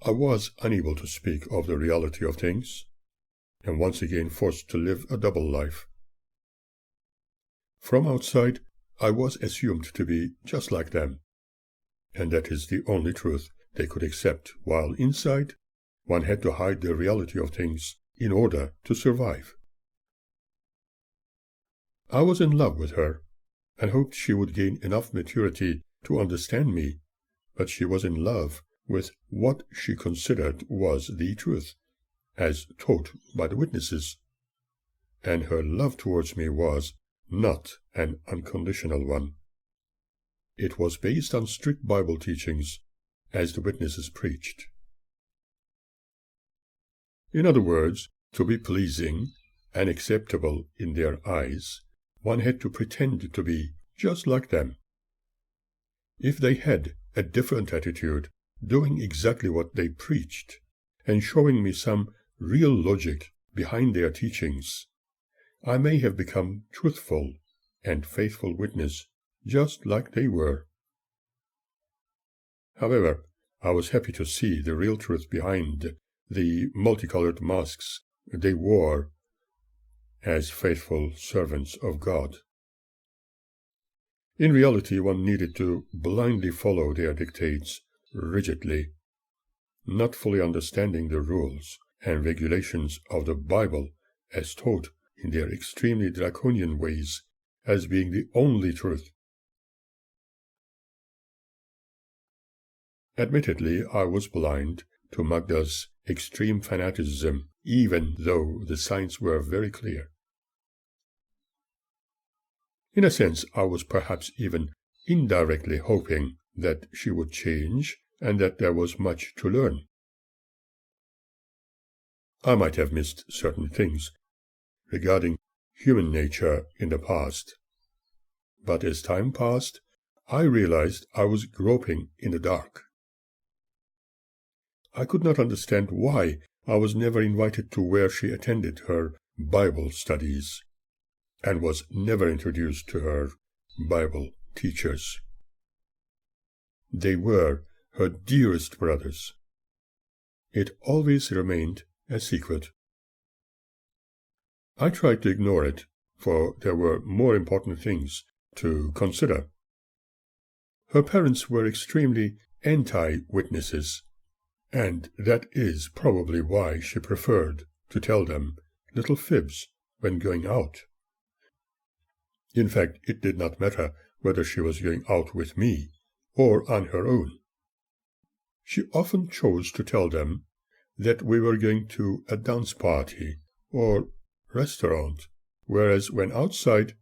I was unable to speak of the reality of things, and once again forced to live a double life. From outside, I was assumed to be just like them, and that is the only truth they could accept, while inside, one had to hide the reality of things in order to survive. I was in love with her, and hoped she would gain enough maturity to understand me, but she was in love with what she considered was the truth, as taught by the witnesses, and her love towards me was not an unconditional one. It was based on strict Bible teachings, as the witnesses preached. In other words, to be pleasing and acceptable in their eyes, one had to pretend to be just like them. If they had a different attitude, doing exactly what they preached, and showing me some real logic behind their teachings, I may have become truthful and faithful witness, just like they were. However, I was happy to see the real truth behind the multicolored masks they wore as faithful servants of God. In reality, one needed to blindly follow their dictates rigidly, not fully understanding the rules and regulations of the Bible as taught in their extremely draconian ways as being the only truth. Admittedly, I was blind to Magda's extreme fanaticism, even though the signs were very clear. In a sense, I was perhaps even indirectly hoping that she would change and that there was much to learn. I might have missed certain things regarding human nature in the past, but as time passed, I realized I was groping in the dark. I could not understand why I was never invited to where she attended her Bible studies, and was never introduced to her Bible teachers. They were her dearest brothers. It always remained a secret. I tried to ignore it, for there were more important things to consider. Her parents were extremely anti-witnesses, and that is probably why she preferred to tell them little fibs when going out. In fact, it did not matter whether she was going out with me or on her own. She often chose to tell them that we were going to a dance party or restaurant, whereas when outside,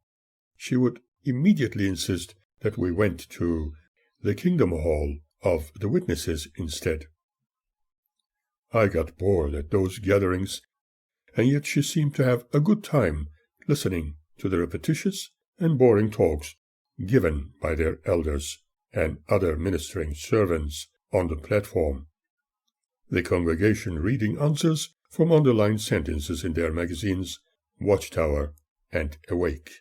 she would immediately insist that we went to the Kingdom Hall of the Witnesses instead. I got bored at those gatherings, and yet she seemed to have a good time listening to the repetitious and boring talks given by their elders and other ministering servants on the platform, the congregation reading answers from underlined sentences in their magazines, Watchtower and Awake.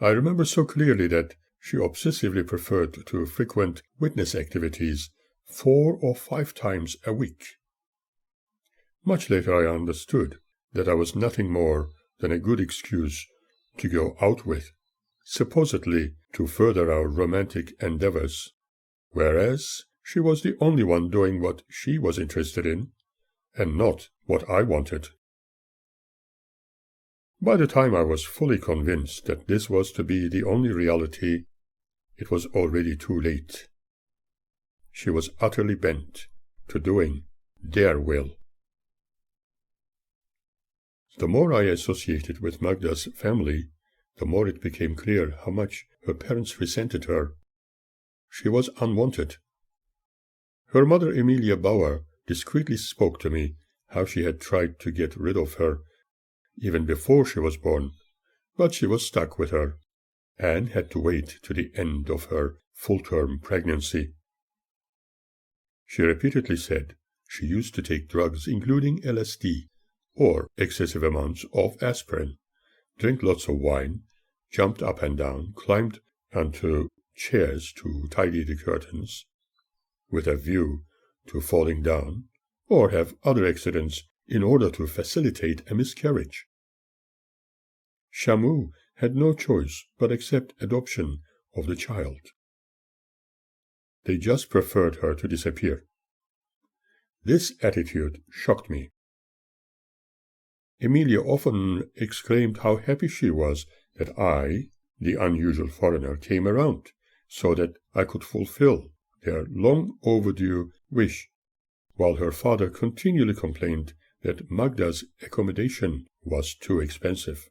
I remember so clearly that she obsessively preferred to frequent witness activities 4 or 5 times a week. Much later I understood that I was nothing more than a good excuse to go out with, supposedly to further our romantic endeavors, whereas she was the only one doing what she was interested in, and not what I wanted. By the time I was fully convinced that this was to be the only reality, it was already too late. She was utterly bent to doing their will. The more I associated with Magda's family, the more it became clear how much her parents resented her. She was unwanted. Her mother, Emilia Bauer, discreetly spoke to me how she had tried to get rid of her even before she was born, but she was stuck with her and had to wait to the end of her full-term pregnancy. She repeatedly said she used to take drugs including LSD or excessive amounts of aspirin, drink lots of wine, jumped up and down, climbed onto chairs to tidy the curtains, with a view to falling down or have other accidents in order to facilitate a miscarriage. Shamu had no choice but accept adoption of the child. They just preferred her to disappear. This attitude shocked me. Emilia often exclaimed how happy she was that I, the unusual foreigner, came around, so that I could fulfill their long overdue wish, while her father continually complained that Magda's accommodation was too expensive.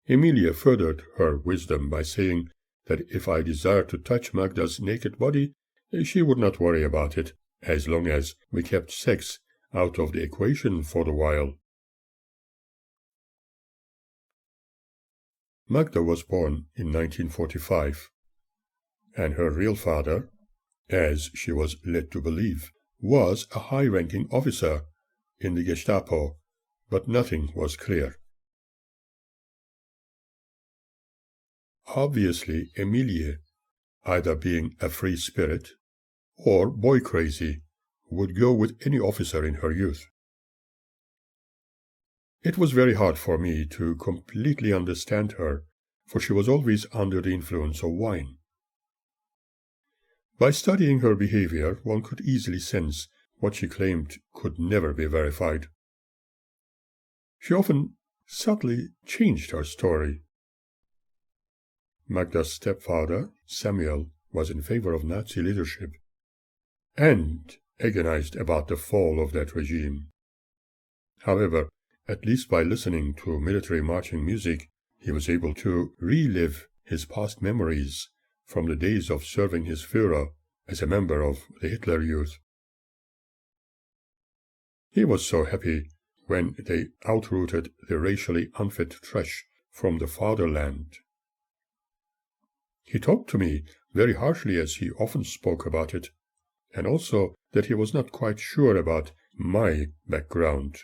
Emilia furthered her wisdom by saying that if I desired to touch Magda's naked body, she would not worry about it, as long as we kept sex out of the equation for a while. Magda was born in 1945, and her real father, as she was led to believe, was a high-ranking officer in the Gestapo, but nothing was clear. Obviously, Emilia, either being a free spirit or boy-crazy, would go with any officer in her youth. It was very hard for me to completely understand her, for she was always under the influence of wine. By studying her behavior, one could easily sense what she claimed could never be verified. She often subtly changed her story. Magda's stepfather, Samuel, was in favor of Nazi leadership and agonized about the fall of that regime. However, at least by listening to military marching music, he was able to relive his past memories from the days of serving his Führer as a member of the Hitler Youth. He was so happy when they outrooted the racially unfit trash from the fatherland. He talked to me very harshly, as he often spoke about it, and also that he was not quite sure about my background.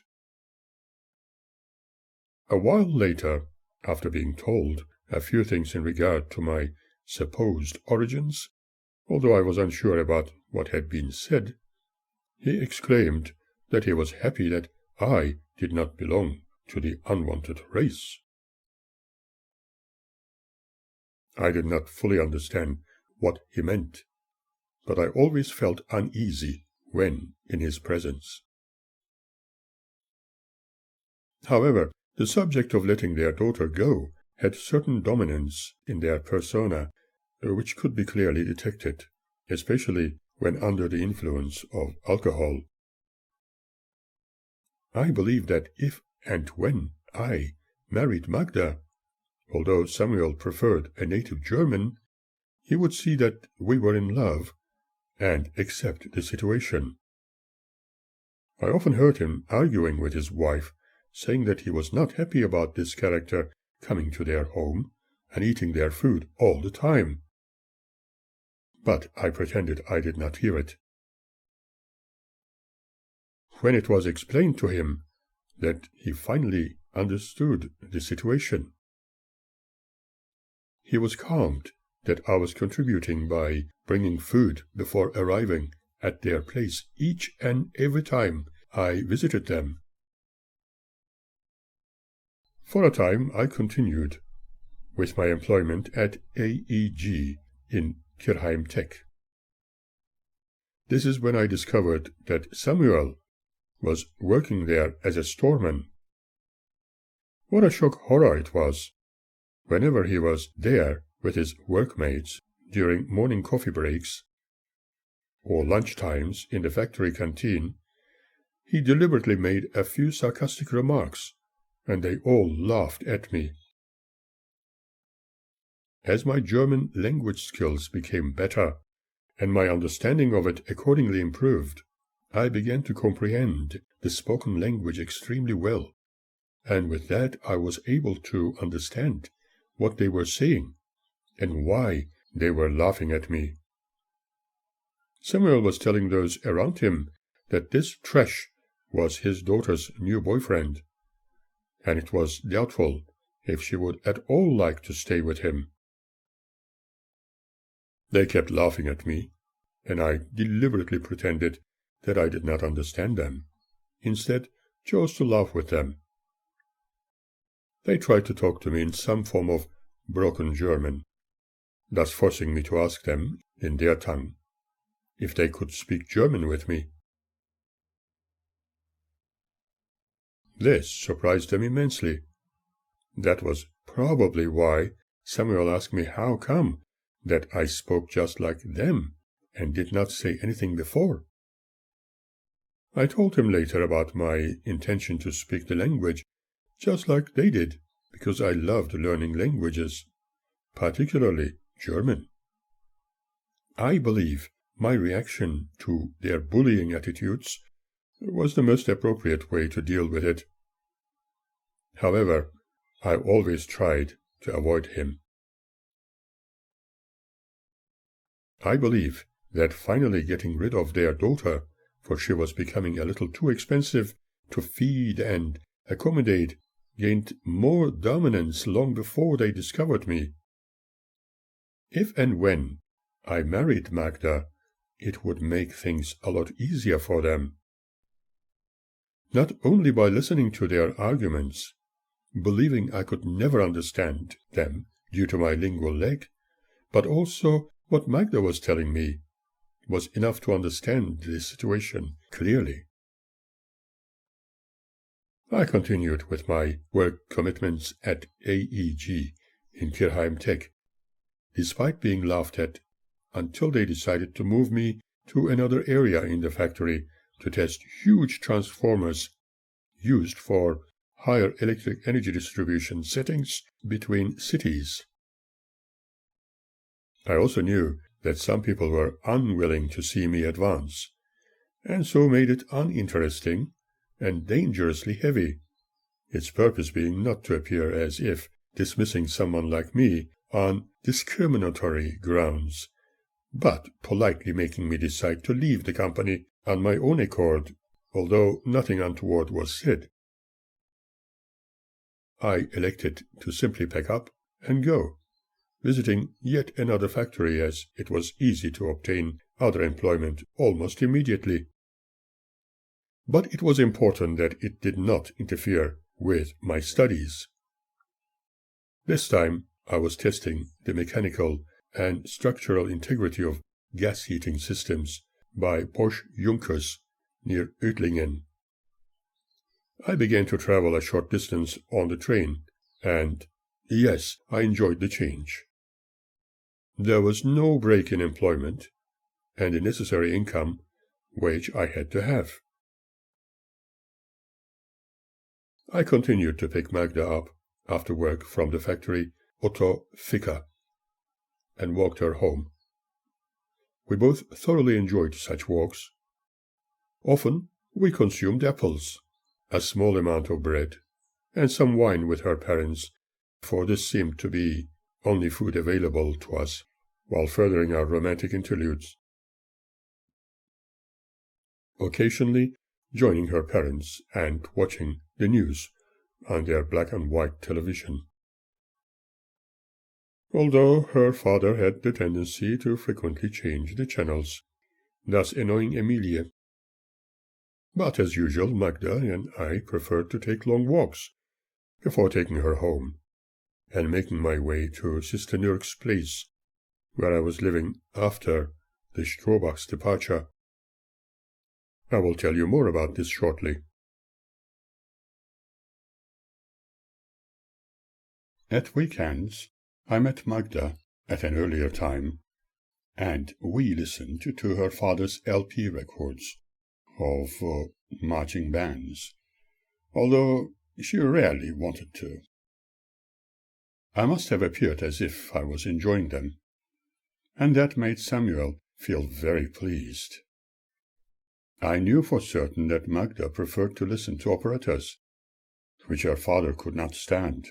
A while later, after being told a few things in regard to my supposed origins, although I was unsure about what had been said, he exclaimed that he was happy that I did not belong to the unwanted race. I did not fully understand what he meant, but I always felt uneasy when in his presence. However, the subject of letting their daughter go had certain dominance in their persona, which could be clearly detected, especially when under the influence of alcohol. I believe that if and when I married Magda, although Samuel preferred a native German, he would see that we were in love and accept the situation. I often heard him arguing with his wife, saying that he was not happy about this character coming to their home and eating their food all the time. But I pretended I did not hear it. When it was explained to him that he finally understood the situation, he was calmed that I was contributing by bringing food before arriving at their place each and every time I visited them. For a time I continued with my employment at AEG in Kirchheim Tech. This is when I discovered that Samuel was working there as a storeman. What a shock horror it was! Whenever he was there with his workmates during morning coffee breaks or lunch times in the factory canteen, he deliberately made a few sarcastic remarks, and they all laughed at me. As my German language skills became better, and my understanding of it accordingly improved, I began to comprehend the spoken language extremely well, and with that I was able to understand what they were saying and why they were laughing at me. Samuel was telling those around him that this trash was his daughter's new boyfriend, and it was doubtful if she would at all like to stay with him. They kept laughing at me, and I deliberately pretended that I did not understand them. Instead, chose to laugh with them. They tried to talk to me in some form of broken German, thus forcing me to ask them, in their tongue, if they could speak German with me. This surprised them immensely. That was probably why Samuel asked me how come that I spoke just like them and did not say anything before. I told him later about my intention to speak the language just like they did, because I loved learning languages, particularly German. I believe my reaction to their bullying attitudes was the most appropriate way to deal with it. However, I always tried to avoid him. I believe that finally getting rid of their daughter, for she was becoming a little too expensive to feed and accommodate, gained more dominance long before they discovered me. If and when I married Magda, it would make things a lot easier for them. Not only by listening to their arguments, believing I could never understand them due to my lingual lag, but also what Magda was telling me was enough to understand the situation clearly. I continued with my work commitments at AEG in Kirchheim Tech, despite being laughed at, until they decided to move me to another area in the factory to test huge transformers used for higher electric energy distribution settings between cities. I also knew that some people were unwilling to see me advance, and so made it uninteresting and dangerously heavy, its purpose being not to appear as if dismissing someone like me on discriminatory grounds, but politely making me decide to leave the company on my own accord, although nothing untoward was said. I elected to simply pack up and go, visiting yet another factory as it was easy to obtain other employment almost immediately. But it was important that it did not interfere with my studies. This time I was testing the mechanical and structural integrity of gas heating systems by Bosch Junkers near Oettlingen. I began to travel a short distance on the train, and yes, I enjoyed the change. There was no break in employment, and the necessary income, which I had to have. I continued to pick Magda up after work from the factory Otto Ficker and walked her home. We both thoroughly enjoyed such walks. Often we consumed apples, a small amount of bread, and some wine with her parents, for this seemed to be only food available to us, while furthering our romantic interludes. Occasionally joining her parents and watching the news on their black and white television. Although her father had the tendency to frequently change the channels, thus annoying Emilia. But as usual, Magda and I preferred to take long walks before taking her home and making my way to Sister Nurk's place, where I was living after the Strohbach's departure. I will tell you more about this shortly. At weekends, I met Magda at an earlier time, and we listened to her father's LP records of marching bands, although she rarely wanted to. I must have appeared as if I was enjoying them, and that made Samuel feel very pleased. I knew for certain that Magda preferred to listen to operettas, which her father could not stand.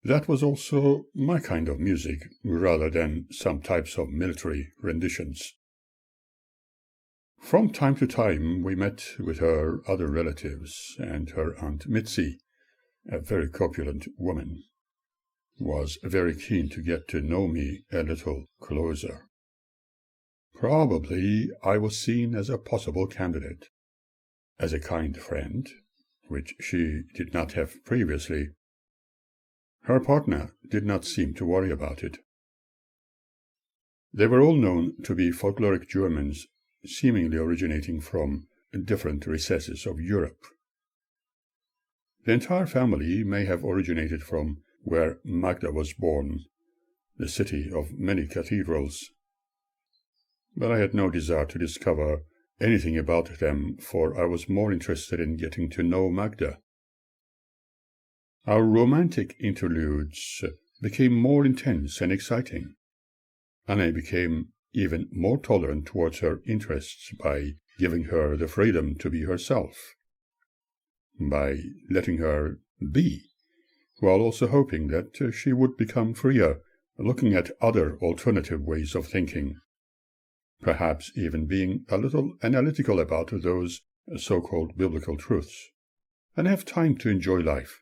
That was also my kind of music, rather than some types of military renditions. From time to time we met with her other relatives, and her Aunt Mitzi, a very corpulent woman, was very keen to get to know me a little closer. Probably I was seen as a possible candidate, as a kind friend, which she did not have previously. Her partner did not seem to worry about it. They were all known to be folkloric Germans, seemingly originating from different recesses of Europe. The entire family may have originated from where Magda was born, the city of many cathedrals. But I had no desire to discover anything about them, for I was more interested in getting to know Magda. Our romantic interludes became more intense and exciting. Anne became even more tolerant towards her interests by giving her the freedom to be herself, by letting her be, while also hoping that she would become freer, looking at other alternative ways of thinking, perhaps even being a little analytical about those so-called biblical truths, and have time to enjoy life.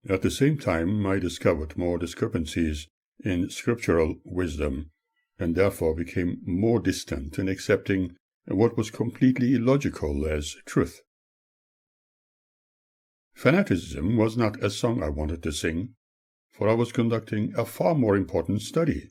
At the same time, I discovered more discrepancies in scriptural wisdom, and therefore became more distant in accepting what was completely illogical as truth. Fanaticism was not a song I wanted to sing, for I was conducting a far more important study.